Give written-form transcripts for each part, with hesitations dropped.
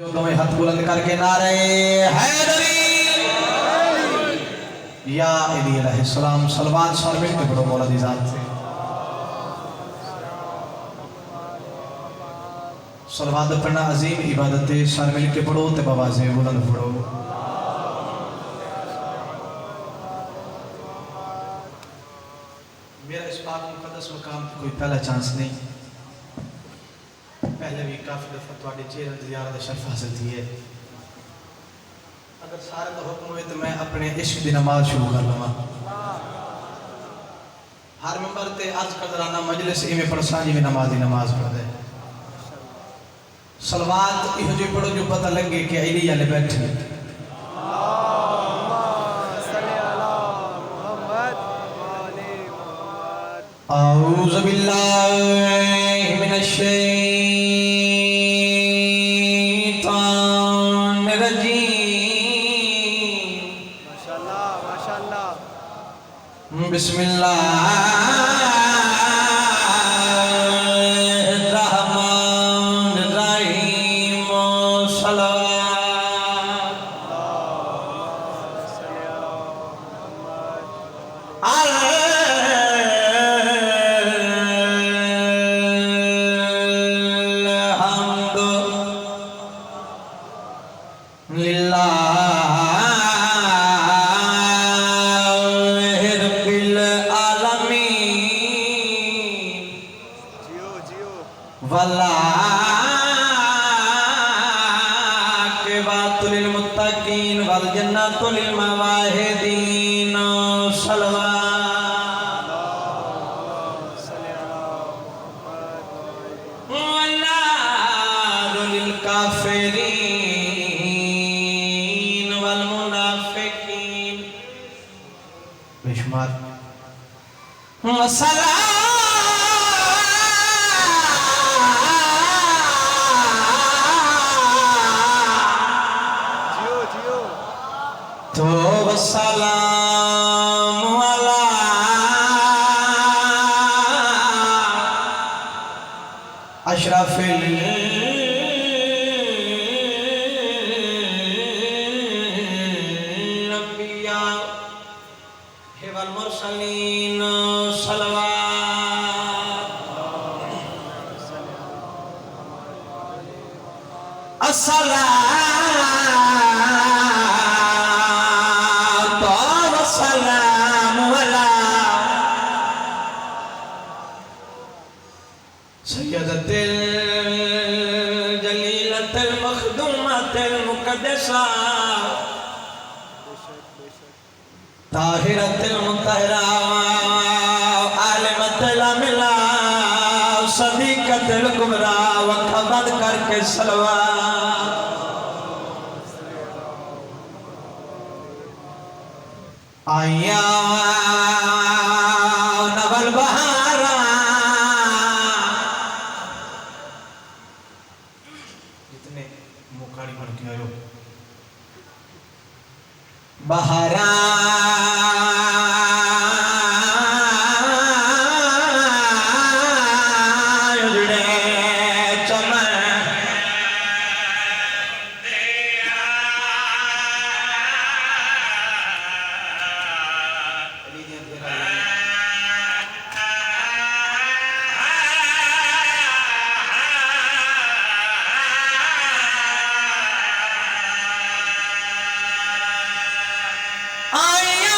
दोनों हाथ बुलंद करके नारे हैदरी या अली अलैहिस्सलाम सलवात सर मिल के पढ़ो मौला दी जात से सलवात पढ़ना अजीम इबादत है। सर मिल के पढ़ो ते आवाज़ें बुलंद पढ़ो। मेरा इस पाक मुकद्दस मकाम की कोई पहला चांस नहीं, पहले भी काफ़ी दफ़ा थोड़े चेहरे ज़ियारत शर्फ हासिल थी है। अगर सारे का हुक्म हुए तो मैं अपने इश्क की नमाज शुरू कर लवा। हर मेंबर ते अर्ज कर दराना मजलिस इवें पढ़सा जिवें नमाज की नमाज पढ़ दे। सलवात इहो जी पढ़ो जो पता लगे कि अली वाले बैठे। औज़ु बिल्लाहि मिनश शैतानिर रजीम। माशाअल्लाह माशाअल्लाह। बिस्मिल्लाहिर रहमानिर रहीम। वल्लाकिबातुल मुत्तकीन वल जन्नतुल मवाहिदीन। सल्लल्लाहु वन्नारु लिल काफिरीन वल मुनाफिकीन। बेशुमार मसला तो सलाम वाला अशरफिल अंबिया वल मुरसलीन। सल्लल्लाहु अस्सलाम सैयदतिल जलीलतिल मखदूमतिल मुक़द्दसा ताहिरतिल मुतहरा आलिमतिल अमिला सदीक़तिल कुबरा वक़बद करके सलवात। आया नवल बहारा जितने मुखाड़ी पढ़ के आयो बहारा आया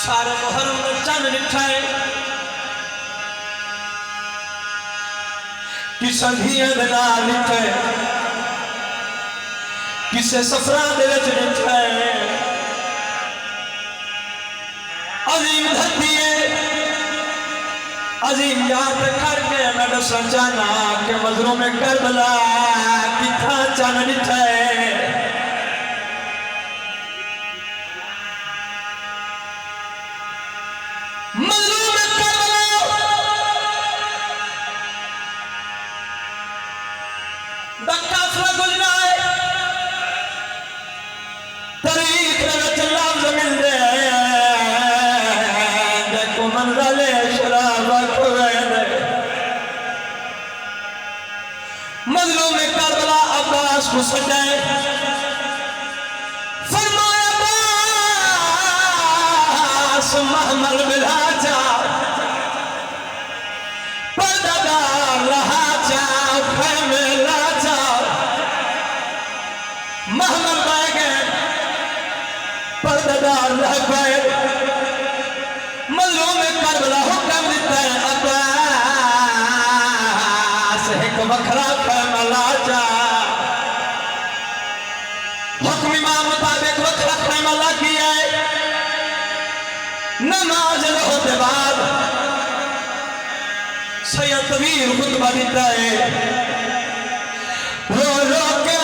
सारे मुहर्रम में चंद दिखाए किसे धियां दे नाल दिखे किसे सफरा दे विच दिखे अजीम धरती है अजीम याद करके मैं दसना चाहना कि मजलूम करबला किथा चन दिखे मजलूम करबला दा काफिला गुजरा है तारीख दे विच लफ्ज़ मिलदे देखो मंज़िले शराब खोवेंदे मजलूम करबला अब्बास को सजाए फरमाया अब्बास महमल बिला जा पर्दादार रहा जा खैमे ला जा महमल बह गए पर्दादार रह गए मजलूम करबला हुक्म दिता है अब्बास एक बखरा खैमा ला जा हुक्म इमाम मुताबिक बखरा खैमा ला किया है नमाज होते बाद सैयद तवीर खुतबा देता है रो रो के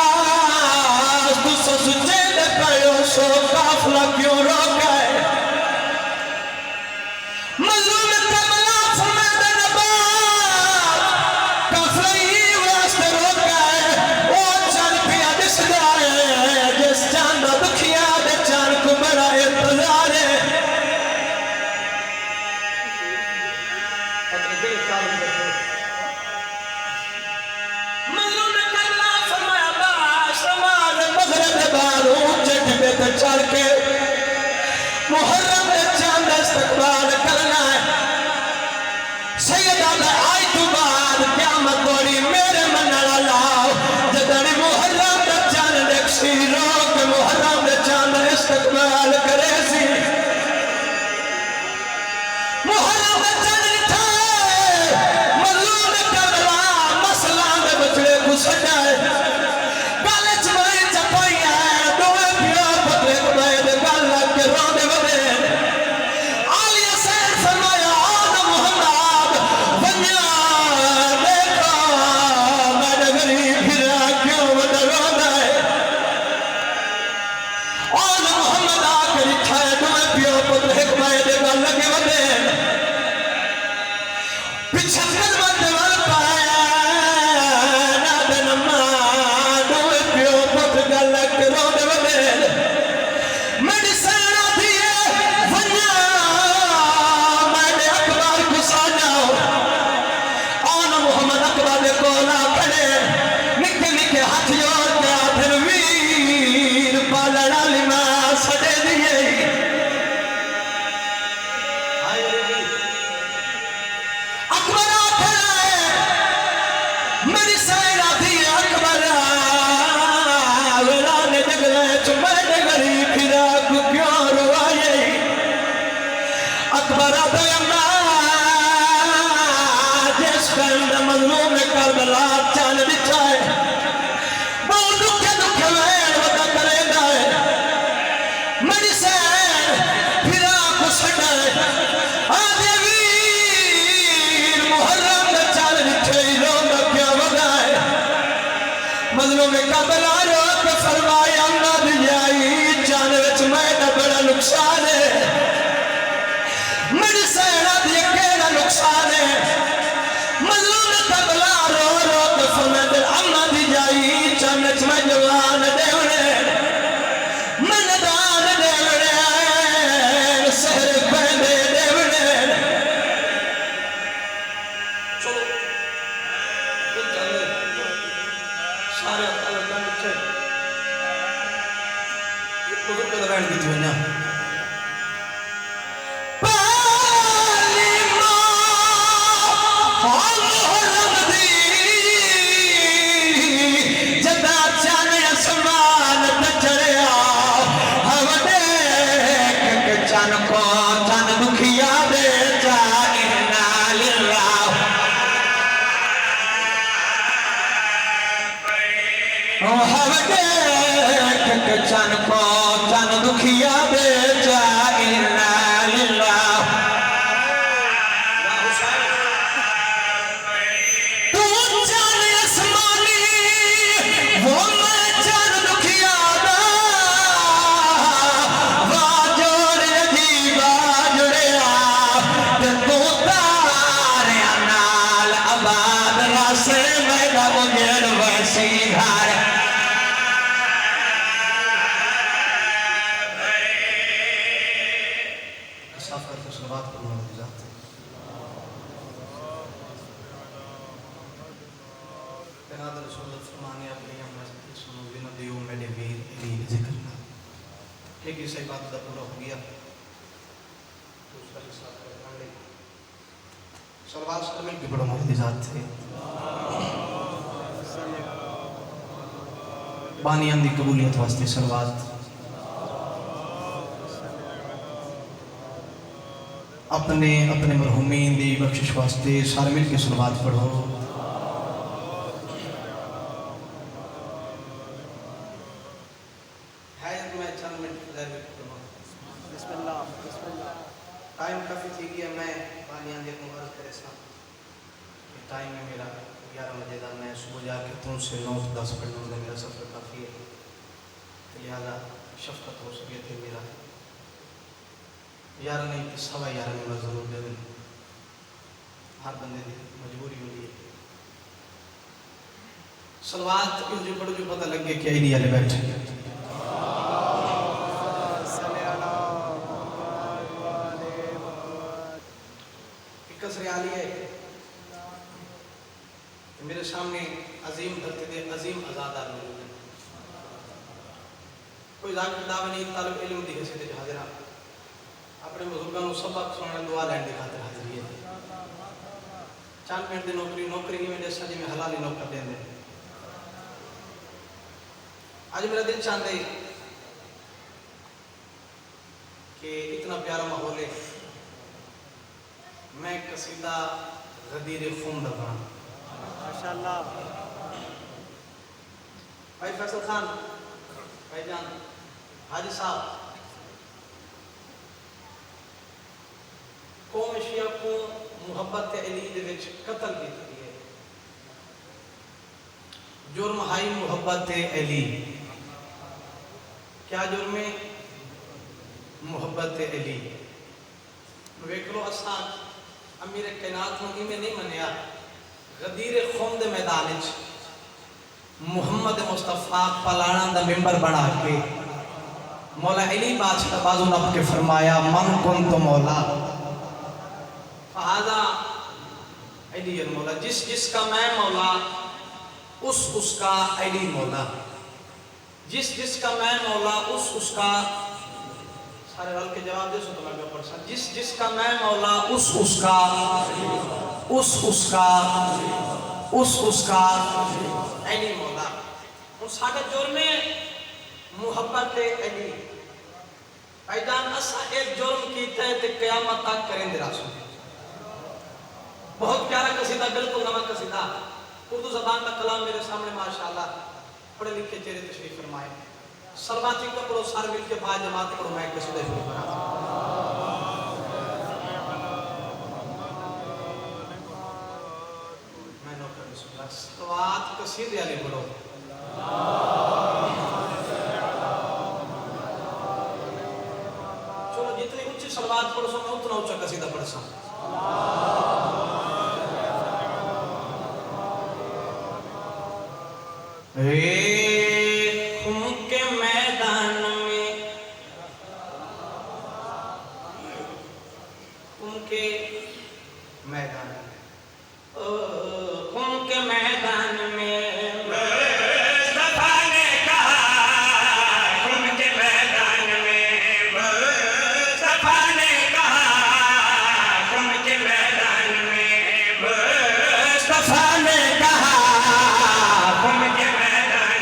अब्बास तू सजे दे कयो सो काफिला क्यों रोका है मजलूम करबला फरमाता अब्बास काफिला ही वास्ते रोका है ओ चल पिया दिसदा है जिस चांद दुखिया दे चांद को बड़ा इंतजार है मजलूम करबला फरमाया अब्बास नमाज मगरिब के बाद ऊंचे टिबे पे चढ़ के मुहर्रम के चांद का इस्तकबाल करना है सैयदा ने आज तो बाद क़यामत तोड़ी मेरे मन लाओ जदनी मुहर्रम के चांद देखसी लोग मुहर्रम के चांद का इस्तकबाल करे सी मुहर्रम के चांद दिखा मजलूम करबला मसला दे बचड़े को सजाए गल च मई चपाइया दोए पिया पतले कमाए दे गल लग के रोंदे वदे आलिया सैर फरमाया आद मुहम्मद वन्या देखो मैं गरीब फिरा क्यों वदा रोंदा है आद मुहम्मद आके लिखा है दोए पिया पतले कमाए दे गल लग के वदे पिछा कदम दे वाल पाया ना दनमा दोए पियो पुत गल के रोंदे वदे मेरी सैना दिए वन्या मैंने अखबार को साजाओ आन मोहम्मद अकबर दे कोला खड़े निके निके हाथ जोड़ के फिर वीर पालण वाली मां सजे दिए अकबर खड़ा है मेरी सैना दिए अकबर वेला ने जगले च मैंने गरीब फिरा को क्यों रुवाए अकबर दे अम्मा जिस टाइम दा मजलूम करबला चल दिखा है बहुत दुखे दुखे वैन वदा करेंदा है मेरी सैन फिरा को सड़ा है आदे वीर मुहर्रम दा चल दिखे रोंद क्या वदा है मजलूम करबला रो के फरमाया ना दियाई जान विच मैदा बड़ा नुकसान है मेरी सैना दी केड़ा नुकसान है मजलूम करबला रो रो के फरमाते अम्मा दी जाई जान विच मैं जवान देवने मैं दान देवने सहर पहने देवने चलो सारे अलग लिखे बुजुर्ग का बैठ दी ना जदा चाने आसमान पे चढ़िया हवदे चन को चन दुखिया बेचा इन्ना लिल्लाह तू चन आसमानी वो मैं चन दुखिया दा वाजोड़ अजीबा जुड़िया ते तू तारिया नाल आबाद रासे मेरा उजड़ वसी घर पूरा हो गया दूसरा हिस्सा सलवार शामिल भी बड़ा मोहजात थे बानियां दी कबूलियत वास्ते सलवात अपने अपने मरहूमीन दी बख्शिश वास्ते सारे मिल के सलवात पढ़ो। टाइम काफ़ी थी गया मैं बानियां दे मुबारक करे सा टाइम है मेरा 11 बजे का मैं सुबह जाके तुमसे 9-10 पढ़ने में मेरा सफ़र काफ़ी है लिहाजा शफकत हो सके थे मेरा 11 नहीं तो 11:15 में मैं ज़रूर दे दें हर बंदे की मजबूरी होती है सलवात जो बड़ो जो पता लग गया कि आई वाले बैठे है मेरे सामने अजीम धरती दे अजीम आजादार लोग हैं कोई जाकिर दावा नहीं तालिब इल्म दी हैसियत च हाजिर अपने बुजुर्गों को सबक सुनाने दुआ लैन दी खातिर हाजिर है 4 मिनट की नौकरी में जैसा जी में हलाली नौकर देंगे आज मेरा दिल चाहते कि इतना प्यारा माहौल है मैं कसीदा गदीर खून दबा माशाअल्लाह भाई फैसल खान भाईजान हाजी साहब कौम शिया को मुहब्बत अली दे विच कत्ल की है जुर्म हाई मुहब्बत अली क्या जुर्म है मुहब्बत अली वेख लो असा अमीर कैनात में नहीं मनिया गदीर खून दे मैदान मुहम्मद मुस्तफा पलाना दा मिंबर बना के मौला अली बादशाह बाजू नब के फरमाया मन कुन तो मौला फहादा अली मौला जिसका मैं मौला उसका अली मौला जिसका मैं मौला उसका सारे रल के जवाब दे सो तो मैं पढ़ सकता जिसका मैं मौला उसका अली मौला उन साडे जुर्म मुहब्बत अली भाईजान असा एक जुर्म कीता है ते क़यामत तक करेंदे रासो बहुत प्यारा कसीदा बिल्कुल नवा कसीदा उर्दू ज़बान का कलाम मेरे सामने माशाअल्लाह पढ़े लिखे चेहरे तशरीफ फरमाए सरबाती का पढ़ो सारे मिल के बाद जमात पढ़ो मैं कसीदा शुरू करा मैं नौकर बिस्मिल्लाह सलवात कसीदे वाले पढ़ो चलो जितनी ऊंची सलवात पढ़ो सो मैं उतना ऊंचा कसीदा पढ़ सकूं के मैदान में उनके मैदान उनके मैदान में मुस्तफा ने कहा उनके मैदान में मुस्तफा ने कहा उनके मैदान में मुस्तफा ने कहा उनके मैदान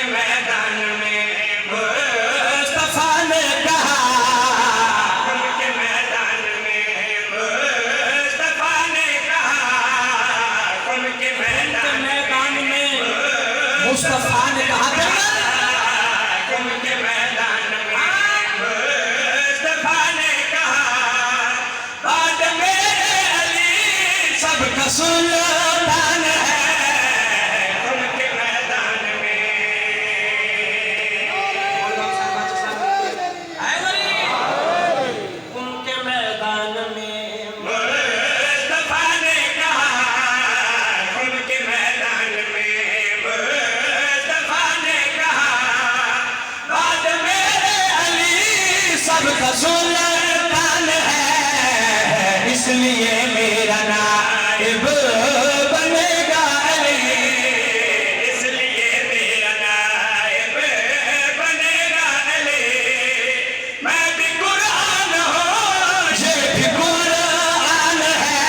मैदान में मुस्तफा ने कहा, कुल के मैदान में मुस्तफा ने कहा, कुल के मैदान में मुस्तफा ने कहा कुल के मैदान में मुस्तफा ने कहा, बाद मेरे अली सबका सुल्तान है। कुल के मैदान में उनके मैदान में मुस्तफा ने कहा, कुल के मैदान में मुस्तफा ने कहा, बाद मेरे अली सबका सुल्तान है, इसलिए मेरा नाइब बनेगा अली, इसलिए मेरा नाइब बनेगा अली। मैं भी कुरान हूँ, ये भी कुरान है,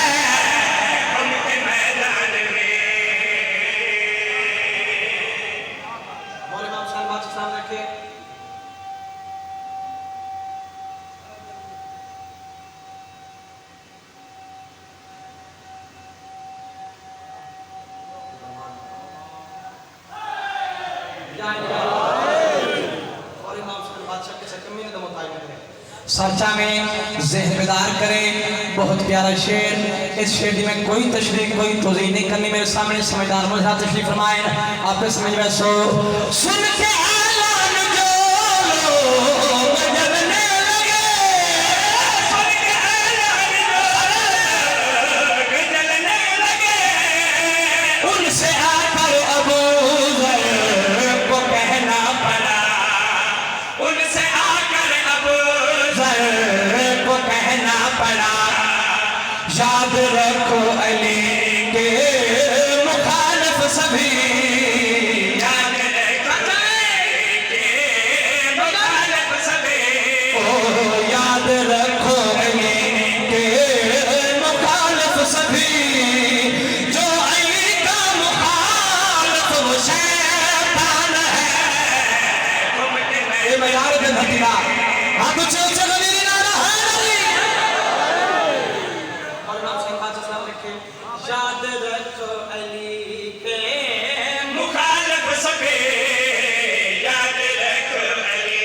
उनके मैदान में मौलवी इमाम साहब बात सामने रखे। सरचा में ज़हन बेदार करें। बहुत प्यारा शेर। इस शेर में कोई तशरीह कोई तोज़ीह नहीं करनी। मेरे सामने समझदार मुझे तशरीह फरमाएं। आपने समझ में सो सुन के ऐलान जो लोग जलने लगे, सुन के ऐलान जो लोग जलने लगे, उनसे आकर अबू ज़र को कहना पड़ा, उनसे आकर अबू ज़र को कहना पड़ा, याद रखो अली के मुखालिफ सभी, याद रखो अली के मुखालिफ सभी, ओ याद रखो अली के मुखालिफ सभी, जो अली का मुखालिफ वो शैतान है। ये मयार दे भतीरा हाँ कुछ चगली नारा है अली। और नाम से बात सलाम रखे। याद रखो अली के मुखालिफ सभी, याद रखो अली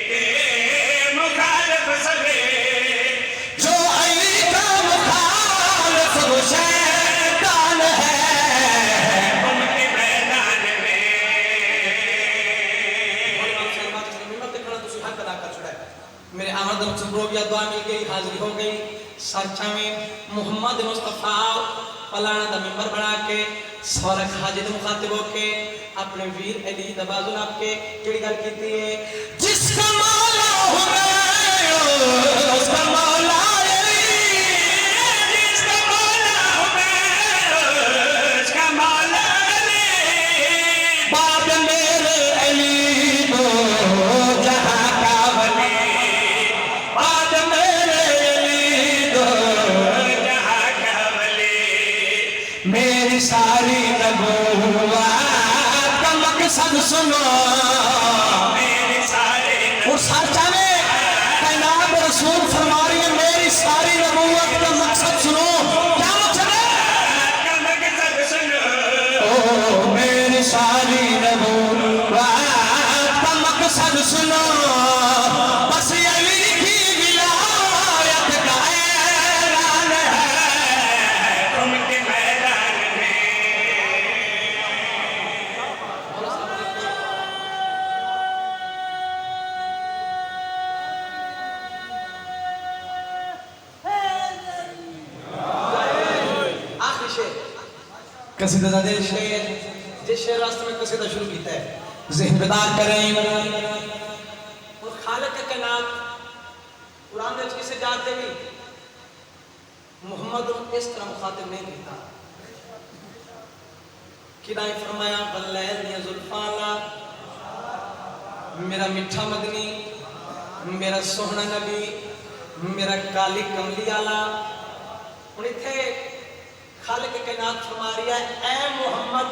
के मुखालिफ सभी, जो अली का मुखालिफ वो शैतान है। उनके मैदान में मेरे आमद रोबिया दुआ मिल गई, हाजिरी हो गई। सरचा में मोहम्मद मुस्तफा पलाना दा मेंबर बना के सवाल हाजिर मुखातिब होके अपने वीर अली दबाजुल आपके केड़ी गल कीती है, जिसका मौला हूं मैं उसका मौला अली, जिसका मौला हूं मैं उसका मौला अली, बाद मेरे अली दो जहां का वली, बाद मेरे अली दो जहां का वली, मेरी सारी नबूवत का मकसद सुनो। मेरे सारे उस सरचा में कायनात रसूल फरमा रही है मेरी सारी नबूवत का मकसद सुनो। क्या मकसद है? का मकसद सुनो, ओ मेरी सारी नबूवत का मकसद सुनो, बस अली की विलायत का ऐलान है। उनके मैदान में आखिरी शेर कसीदा दा दिल शेर, जिस शेर रास्ते में कसीदा शुरू कीता है ज़हन बेदार करें। और खालिक के नाम कुरान में किसे जाते भी मोहम्मद इस तरह मुखातिब नहीं किया। किदाई फरमाया वल्लैल या जुल्फाला, मेरा मिठा मदनी, मेरा सोहना नबी, मेरा काली कमली आला। हुण इत्थे खालिक के नाम फरमा रही है, ऐ मोहम्मद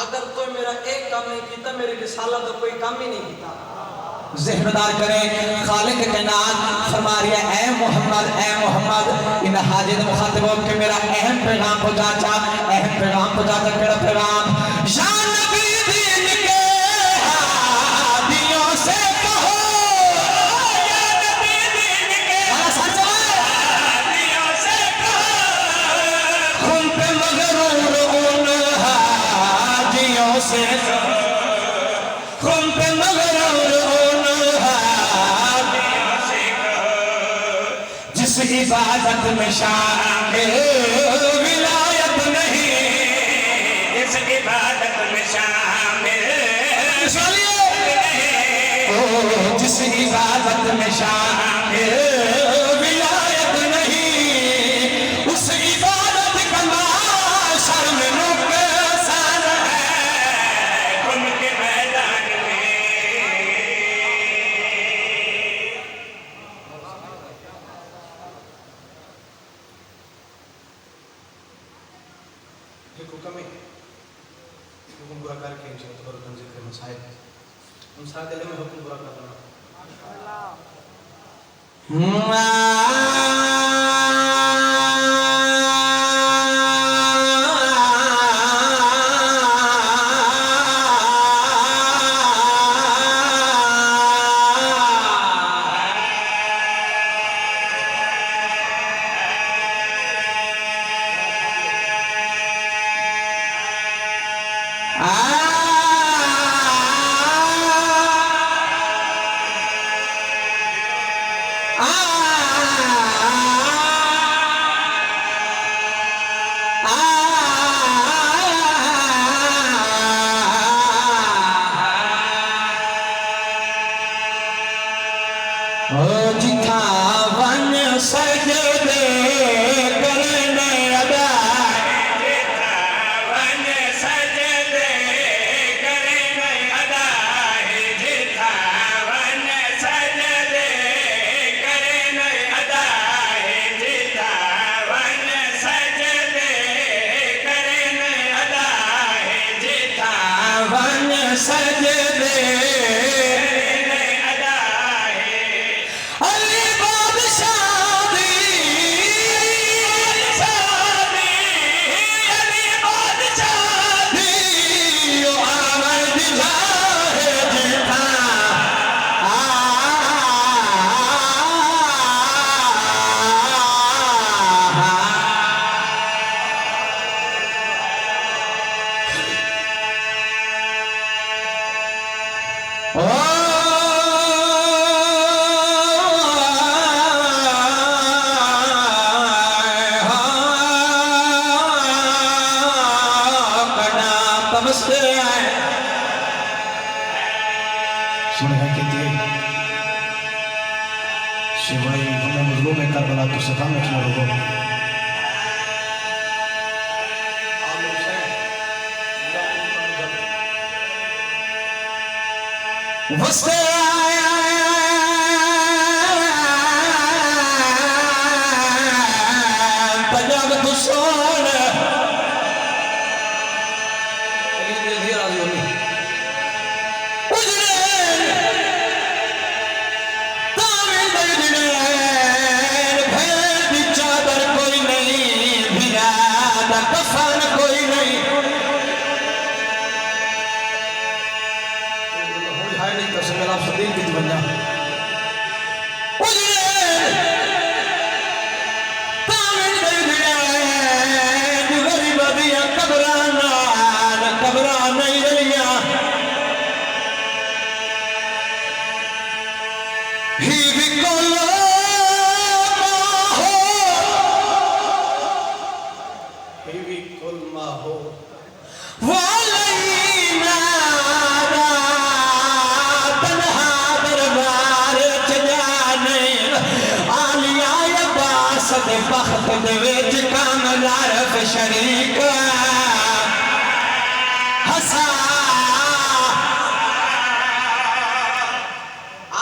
अगर कोई मेरा एक काम नहीं किया मेरी रिसालत तो कोई काम ही नहीं किया। ज़िम्मेदार करें खालिक के नाम फरमा रही है ए मोहम्मद इन हाजिर मुखातिबों के मेरा अहम पैगाम पहुंचा केड़ा पैगाम या नबी दीन के हादियों से कहो या नबी दीन के हादियों से कहो हम पे मगरूर उन हाजियों से हम पे मगरूर इबादत में शामिल विलायत नहीं, इस इबादत में शामिल नहीं, जिस इबादत में शामिल विलायत नहीं, उस इबादत का माशर में नुकसान है उनके मैदान में। हुक्म बुरा करके इंशाअल्लाह तबारक जिक्र मसाइल हम साथ में हुक्म बुरा करना जिथा वन सजदे करने अदा, जिथा वन सजदे करने अदा, जिथा वन सजदे करने अदा, जिथा वन सजदे करने अदा, जिथा वन सजदे सिवाय हमें मजलूम में करबला तो सफान रखना होगा। वस्ते पंजाब तो सोन शरीक हसा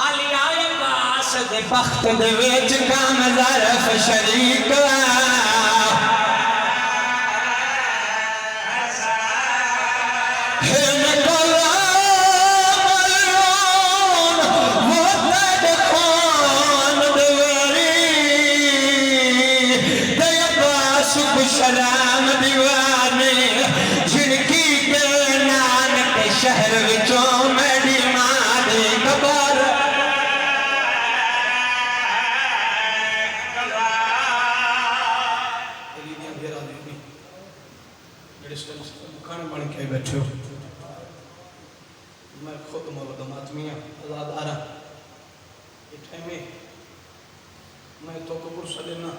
आलिया बास दे बख्त दे विच काम ज़रफ शरीक शहर विचों मेरी मां दी कबर खाने बन के बैठे हो मैं खुद मौलद आदमी आजाद आ रहा इतने में मैं तो कबूर सलेना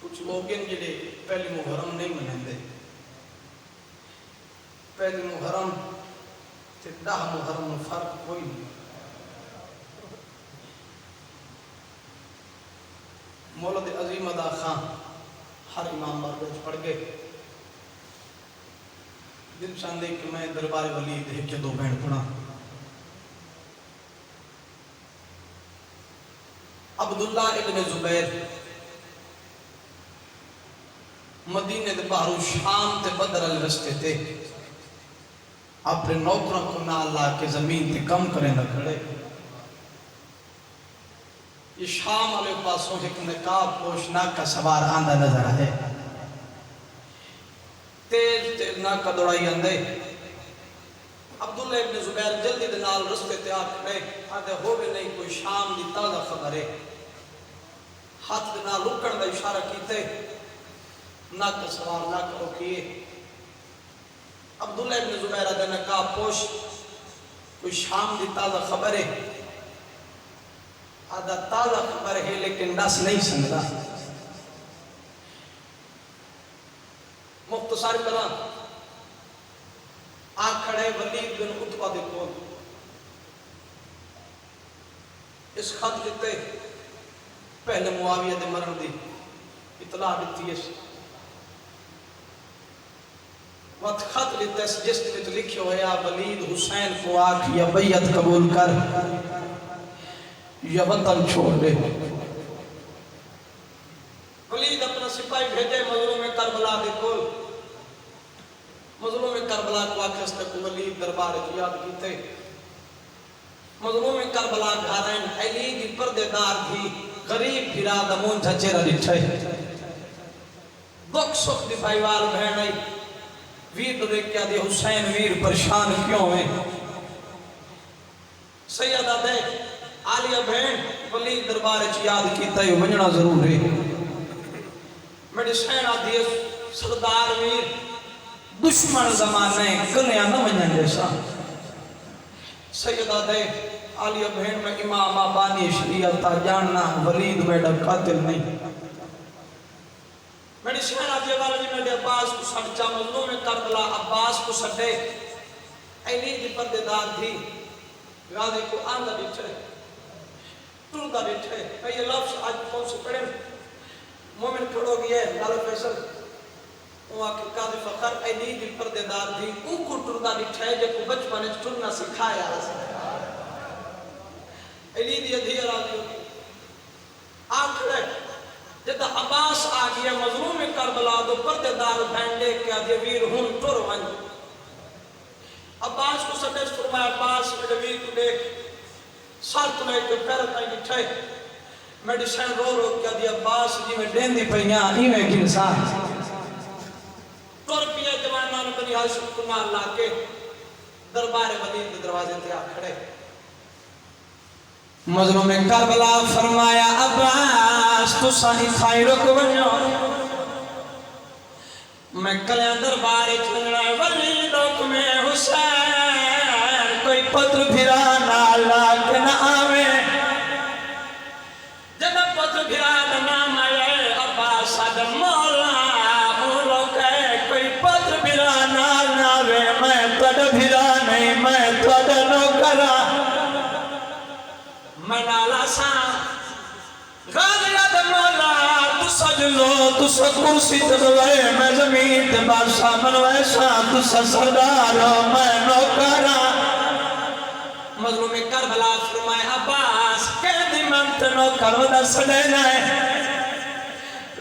कुछ लोग हैं जिन्हें पहली मुहर्रम नहीं मनाते पहली मुहर्रम से 10 मुहर्रम में फर्क कोई नहीं मौलद अजीम अदा खान हर इमाम बार पढ़ गए दिल चाहते कि मैं दरबार वली देख के 2 बहन पढ़ा अब्दुल्ला इब्न जुबैर मदीने दे बाहरों शाम ते बदर अल रस्ते थे अपने नौकरों को नाल ला के जमीन ते कम करें न खड़े ये शाम वाले पासों एक नकाब पोशना का सवार आंदा नजर आए तेज तेज नाका दौड़ाई आंदे अब्दुल्ला इब्न जुबैर जल्दी दे नाल रस्ते ते आ खड़े आंदे होवे नहीं कोई शाम दी ताजा खबर है हाथ दे नाल रुकण दा इशारा कीते नाका सवार ना करो किए अब्दुल्ला इब्न जुबैर दा नकाब पोश कोई शाम दी ताजा खबर है आधा ताजा खबर है लेकिन दस नहीं समझा मुख्तसर करा आ खड़े वलीद बिन उतबा दे कोल इस खत दिते पहले मुआविया दे मरण दी इतला दी है वत खत लिते जिस विच लिखियो होया वलीद हुसैन को आख या बैयत कबूल कर या वतन छोड़ दे वलीद अपना सिपाही भेजे मजलूम करबला दे कोल मजलूम करबला को आखस तक वलीद दरबार याद कीते मजलूम करबला घरन अली दी पर्देदार थी गरीब फिरा दमोन झचेरा दिठे दुख सुख दी भाईवाल बहन आई वीर देख क्या दे हुसैन वीर परेशान क्यों है सैयदा दे आलिया बहन वलीद दरबार याद कीता है वंजना जरूर है मेरी सैन आदि सरदार वीर दुश्मन जमाने कन्या न वंजन जैसा सैयदा दे आलिया बहन में इमाम बानी शरीयत ता जानना वलीद बेटा कातिल नहीं मेरी सैन आदि वाले जी मेरे अब्बास को सच्चा मजलूम में करबला अब्बास को सदे अली दी पर्देदार थी गाजी को आंदा बिछे टूरदा बिछे ये लफ्ज आज कौन से पढ़े मोमिन खड़ो गया लाल फैसल वहां के काजी फखर अली दी पर्देदार थी उनको टूरदा बिछे जे को बचपन में टूरना सिखाया अली दी अधीर राजी आखिर जब अब्बास आ गया मजलूम में करबला दो पर्देदार बैंडे क्या दे वीर हुन टुर वन अब्बास को सटे फरमाया अब्बास मेरे वीर को देख साल तुले के पैर ताई बिठे मेडिसिन रो रो क्या दिया अब्बास जी में देंदी पईया इवे की इंसान टुर पिया जवाना ने बनी हाशिम को नाल लाके दरबार वलीद के दरवाजे पे आ खड़े मजलूम में करबला फरमाया अब्बास तू सही खाई रुक वनो मैं कल्या दरबार चलना वलीद में हुसैन कोई पत्र फिरा ना लाग न आवे जब पत्र फिरा ना आए अब्बास आद मौला उरो के कोई पत्र फिरा ना आवे मैं तद फिरा नहीं मैं तद नो करा मैं नाला सा गालियात मौला तू सजलो तू कुर्सी तलवे मैं जमीन ते बादशाह मनवे सा तू सरदार मैं नौकरा मजलूम करबला फरमाए अब्बास के दी मंत नौकर दस दे जाए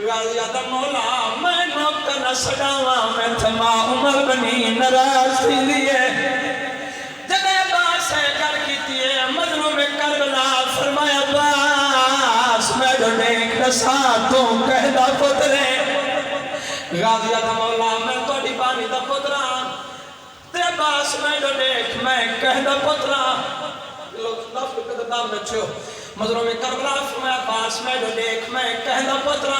गालियात मौला मैं नौकर सदावा मैं थमा उमर बनी नाराज थी लिए जदे अब्बास से कर कीती है मजलूम करबला फरमाया अब्बास मैं तो देख दसा तू कहदा पुत्रे गाजिया दा मौला मैं तोड़ी बानी दा पुत्रा अब्बास मैं देख मैं कहदा पुत्रा लोग लफ्ज़ कदम बच्चो मजरों में करबला फरमाया अब्बास मैं देख मैं कहदा पुत्रा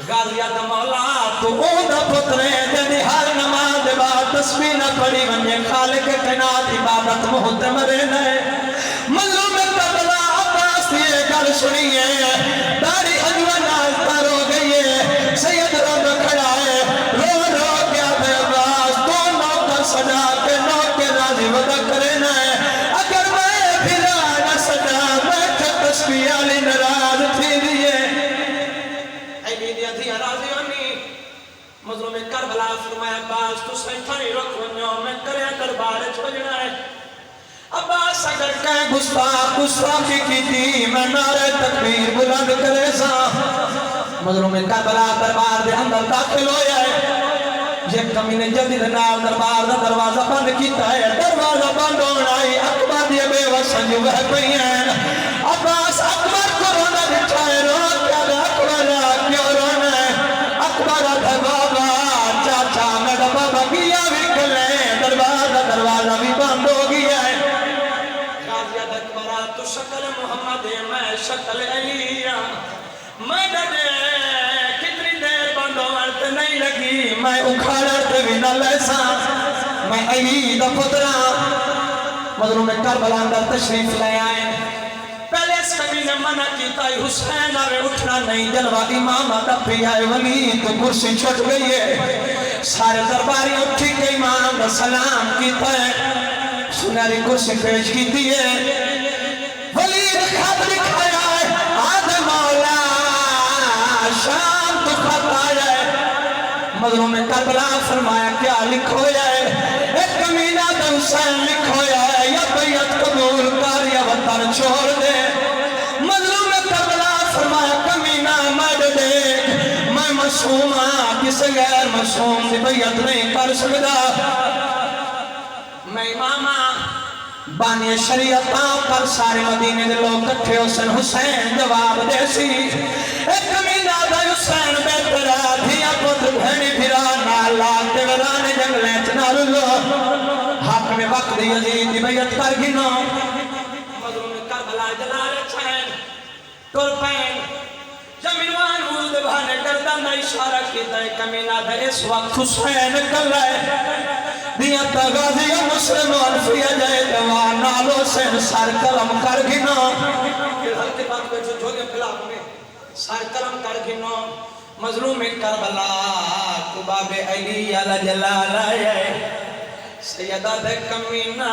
गाजिया दा मौला तो ओदा पुत्र जदी हर नमाज दे बाद तस्बीह न पढ़ी वने खालिक कायनात इबादत मुहत मरे न मजलूम करबला अब्बास ये गल सुनिए दाढ़ी अजवा नाल तर हो गई है सैयद रोड खड़ा है रो रो के अब्बास तो नौकर सजा के नौकर राजी वदा करे न अगर मैं फिर न सजा मैं तस्बीह वाली नाराज थी दिए मजलूम करबला फरमाया अब्बास तू सैठानी रखो मैं करे दरबार च बजना है अब्बास अगर कह गुस्ताखी की मैं नारे तकबीर बुलंद करे सा मजलूम करबला दरबार दे अंदर दाखिल होया है ये कमीने जदीद नाल दरबार दा दरवाजा बंद कीता है दरवाजा बंद होना ही अकबर दी बेवस जो वह पई है अब्बास अकबर को रोना दिखा है रो क्या अकबर क्यों रोना है अकबर दा बाबा चाचा मेरा बाबा किया विकले दरवाजा भी बंद हो गया है गाजिया अकबर तू शक्ल मोहम्मद है मैं शक्ल अली मैं डरे कितनी देर बंद होने नहीं लगी मैं उखाड़ ते भी न लेसा मैं अली दा पुत्रा मजलूम करबला अंदर तशरीफ ले आए पहले इस कमी ने मना किया हुसैन आवे उठना नहीं जलवा इमाम दा पिया वली तो कुर्सी छुट गई है सारे दरबारी उठी के इमाम दा सलाम कीता है सुनहरी कुर्सी पेश की है वली खत लिखाया है आद मौला शाम तो खत आया है मजलूम करबला फरमाया क्या लिखो है एक कमीना दा हुसैन लिखो है या बैयत कबूल कर या वतन छोड़ दे मजलूम करबला फरमाया कमीना मर देख मैं मासूमा किसी गैर मासूम की बैयत नहीं कर सकता मैं इमामा बानी शरीयत पर सारे मदीने के लोग इकट्ठे हुसैन जवाब देसी एक कमीना दा हुसैन बेहतरा धिया पुत्र भेड़ी फिरा नाल लाग ते वराने जंगले च ना रुलो हक में वक्त दी यजीद दी बैयत कर गिनो मजलूम करबला जलाल हुसैन टुर पैन जमीनवान मुर्द बहाने करदा ना इशारा कीता कमीना दा इस वक्त हुसैन कल्ला दिया तगाजी मुसलमान फिया जाए जवान नालो से सर कलम कर गिनो हल्के बात पे जो जोगे खिलाफ में सर कलम कर गिनो मजलूम करबला कुबाबे अली अला जलाल आए सैयदा दे कमीना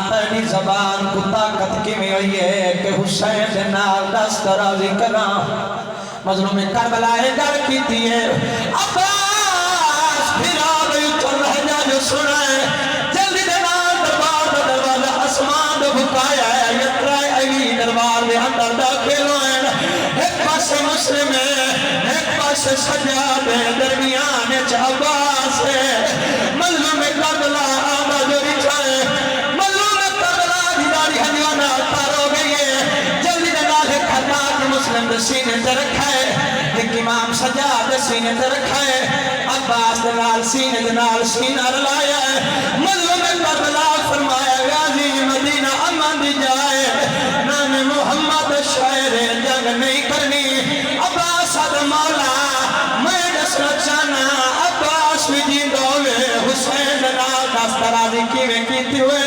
तेरी ज़बान को ताकत किवें होई है कि हुसैन दे नाल दस्तराजी करा मजलूम करबला ए गल कीती है अब्बास फिर आ गई तो रह जा जो सुना है जल्दी दे नाल दरबार दा दरवाजा आसमान दा भुकाया है यत्रा अली दरबार दे अंदर दाखिल होए एक पासे मुस्लिम है एक पासे सज्जाद है दरमियान च अब्बास है मजलूम करबला आदा जो रिछाए मजलूम करबला दी दाढ़ी हजवा नाल तार हो गई है जल्दी दे नाल खता के मुस्लिम दे सीने ते रखा है एक इमाम सज्जाद दे सीने ते रखा है अब्बास दे नाल सीने दे नाल सीना रलाया है मजलूम करबला फरमाया गाजी मदीना अमन दी जाए नाम मोहम्मद शायर जंग नहीं करनी अब्बास दा मौला मैं दसना चाहना अब्बास भी जिंदा होवे हुसैन दे नाल दस्तराजी किवें कीती होए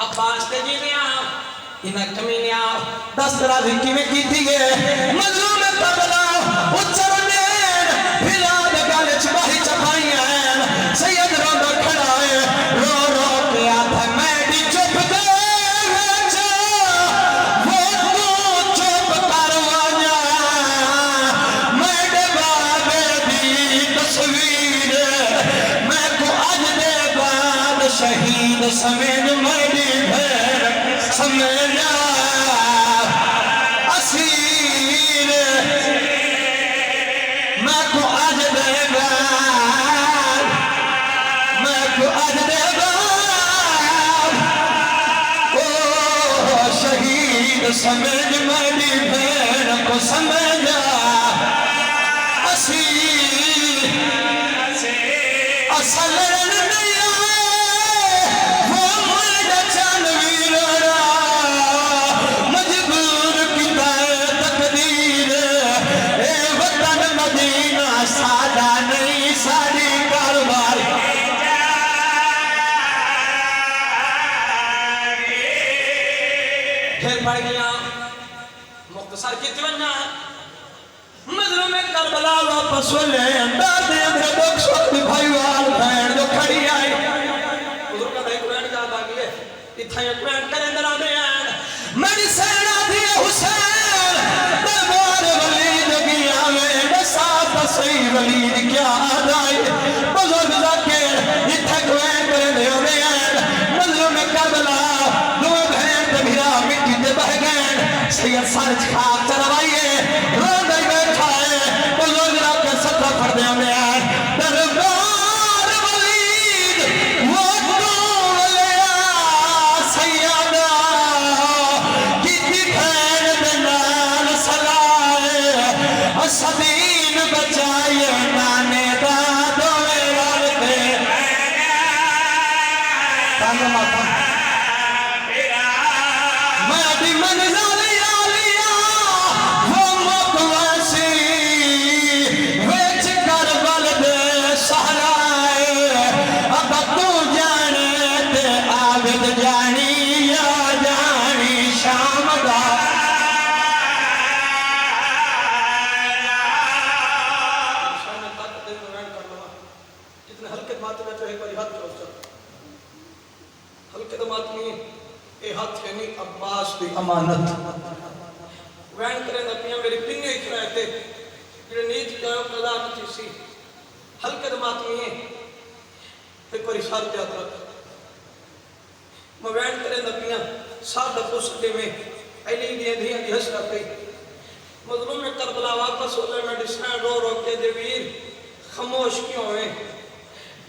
अब्बास दे जीनिया इना कमीनिया दस्तराजी किवें कीती है मजलूम करबला उच्चरने फिरा दे गल च बाही चपाइयां सैयद रोंदा खड़ा है रो रो के आता मैं दी चुप दे वो तू चुप करवाया मैं दे बाबे दी तस्वीर मैं को आज दे बाद शहीद समेत मेरी भेड़ समझा असीर मैं को आज देगा मैं को आज देगा ओ शहीद समझ मेरी भेड़ को समझा असीर सलन नहीं आए वो मुल्क चनवीरा मजबूर किता तकदीर ए वतन मदीना सादा नहीं सारी कारोबार फिर पड़ गया मुख्तसर की तवन्ना मजलूम करबला वापस ले अंदाज दे अंदर दुख सुख दी भाईवाल बहन जो खड़ी आई हुजूर का भाई कुरान का आ गई इथा कुरान करे अंदर आंदे हैं मेरी सेना थी हुसैन दरबार वलीद की आवे साथ सही वलीद क्या आदाई बुजुर्ग जाकिर इथा कुरान करे दे आंदे हैं मजलूम करबला दो बहन ते भिरा मिट्टी ते बह गए सैयद सर खाक चरवाइए रो गई बैठा है बुजुर्ग के सत्ता फड़ दे हैं दरबार वलीद वो टोलिया सैयदा किसी बहन दे नाल सलाए सदीन बचाए नाने दा दोए वाले तांग माता मैं भी मंज़िल अमानत वैन करे नपियां मेरी पिन्ने खड़े थे जेड़े नीच जाओ कदा की सी हल्के दमातमी है एक बार साथ यात्रा मैं वैन करे नपियां साथ पुसटे में अली दी धियां दी हसरा गई मजलूम में करबला वापस हो गए मैं दिशा रो रो के दे वीर खामोश क्यों है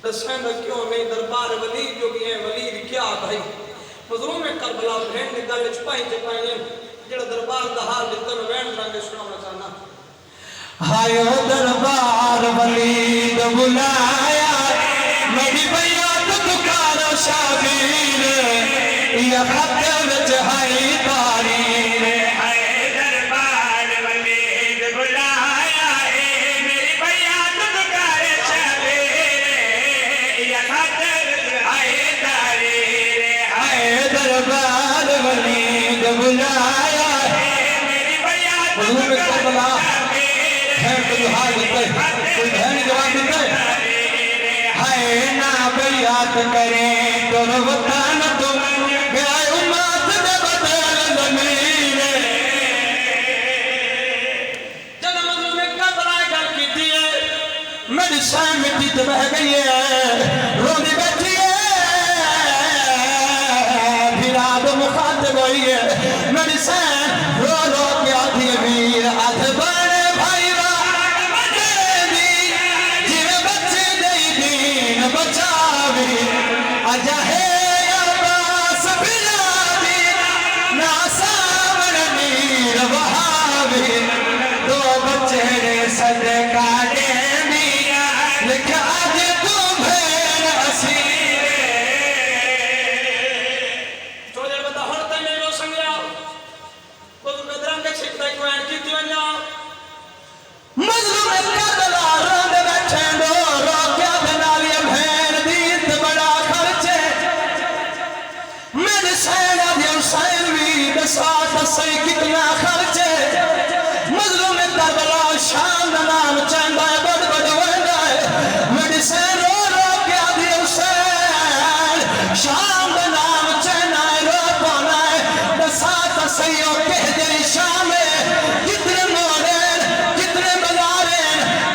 दसन क्यों नहीं दरबार वली जो भी है वली क्या भाई मजलूम में करबला बहन ने गल छुपाई छुपाई जेड़ा दरबार दा हाल जितन वैन रंग सुनाना चाहना हायो दरबार वलीद बुलाया मेरी भैया तो पुकारो शाबीर या खत विच हाई तारीर हाय दरबार वलीद बुलाया मेरी भैया तो पुकारो शाबीर या खत हाय तारीर दरबार वलीद बुलाया मेरी भैया हुजूर में करबला है तो हाल देते कोई बहन जवाब देते हाय ना बैयात करे तो वतन तुम गया उम्मत दे बदल जमीन जब मजलूम में करबला गल कीती है मेरी शान मिट्टी ते बह गई है रोंदी बैठी मुखातिब हुई है मेरी सैन रो रो के आधी वीर अथ बड़े भाई जिवे बच्चे दई दीन बचावी अजा है अब्बास बिलादी ना सावन मीर वहावी दो बच्चे ने सदका दे दिया लिखा आज तू भेड़ असी सही कितना खर्चे मजलूम करबला शाम दा नाम चंदा बड़ बड़ वंदा है मेरी से रो रो के आदि हुसैन शाम दा नाम चंदा रो पाना है बसात सही ओ कह दे शाम कितने मोरे कितने बाजारे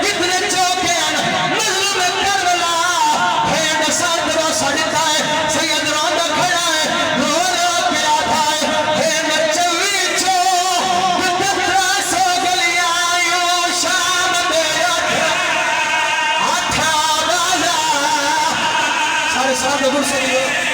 कितने चौके मजलूम करबला है बसात रो सड़ता है सैयद रोंदा खड़ा है रो रो के आता है साथ गुरु से